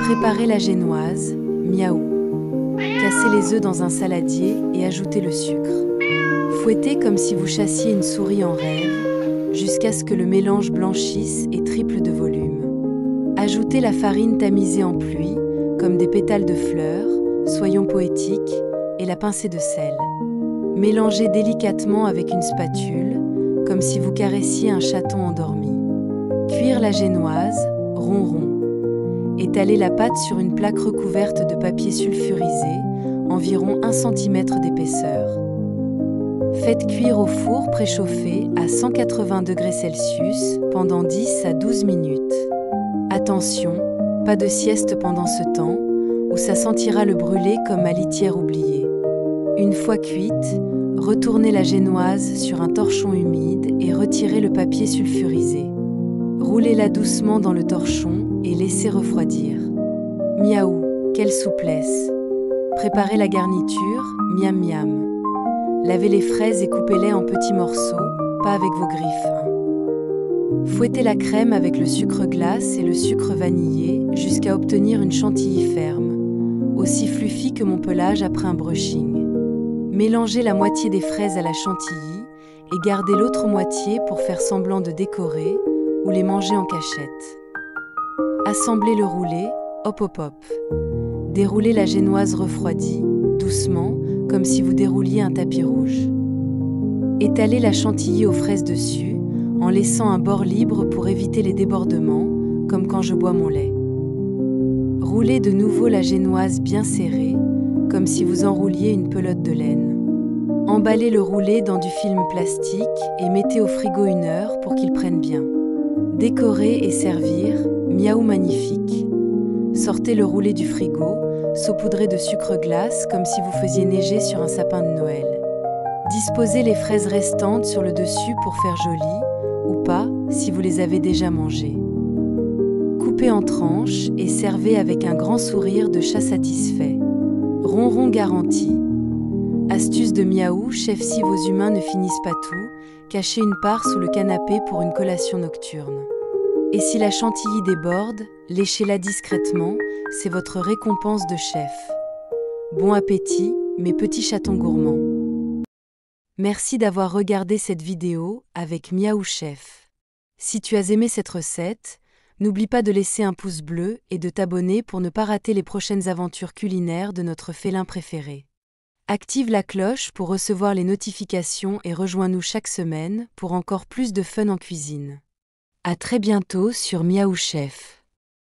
Préparez la génoise, miaou. Cassez les œufs dans un saladier et ajoutez le sucre. Fouettez comme si vous chassiez une souris en rêve, jusqu'à ce que le mélange blanchisse et triple de volume. Ajoutez la farine tamisée en pluie, comme des pétales de fleurs, soyons poétiques, et la pincée de sel. Mélangez délicatement avec une spatule, comme si vous caressiez un chaton endormi. Cuire la génoise, rond. Étalez la pâte sur une plaque recouverte de papier sulfurisé, environ 1 cm d'épaisseur. Faites cuire au four préchauffé à 180 degrés Celsius pendant 10 à 12 minutes. Attention, pas de sieste pendant ce temps, ou ça sentira le brûlé comme ma litière oubliée. Une fois cuite, retournez la génoise sur un torchon humide et retirez le papier sulfurisé. Roulez-la doucement dans le torchon et laissez refroidir. Miaou, quelle souplesse! Préparez la garniture, miam miam. Lavez les fraises et coupez-les en petits morceaux, pas avec vos griffes. Fouettez la crème avec le sucre glace et le sucre vanillé jusqu'à obtenir une chantilly ferme, aussi fluffy que mon pelage après un brushing. Mélangez la moitié des fraises à la chantilly et gardez l'autre moitié pour faire semblant de décorer ou les manger en cachette. Assemblez le roulé, hop. Déroulez la génoise refroidie, doucement, comme si vous dérouliez un tapis rouge. Étalez la chantilly aux fraises dessus, en laissant un bord libre pour éviter les débordements, comme quand je bois mon lait. Roulez de nouveau la génoise bien serrée, comme si vous enrouliez une pelote de laine. Emballez le roulé dans du film plastique et mettez au frigo 1 heure pour qu'il prenne bien. Décorer et servir, miaou magnifique. Sortez le roulé du frigo, saupoudré de sucre glace comme si vous faisiez neiger sur un sapin de Noël. Disposez les fraises restantes sur le dessus pour faire joli, ou pas si vous les avez déjà mangées. Coupez en tranches et servez avec un grand sourire de chat satisfait. Ronron garanti. Astuce de miaou, chef si vos humains ne finissent pas tout, cachez une part sous le canapé pour une collation nocturne. Et si la chantilly déborde, léchez-la discrètement, c'est votre récompense de chef. Bon appétit, mes petits chatons gourmands. Merci d'avoir regardé cette vidéo avec Miaou Chef. Si tu as aimé cette recette, n'oublie pas de laisser un pouce bleu et de t'abonner pour ne pas rater les prochaines aventures culinaires de notre félin préféré. Active la cloche pour recevoir les notifications et rejoins-nous chaque semaine pour encore plus de fun en cuisine. À très bientôt sur Miaou Chef.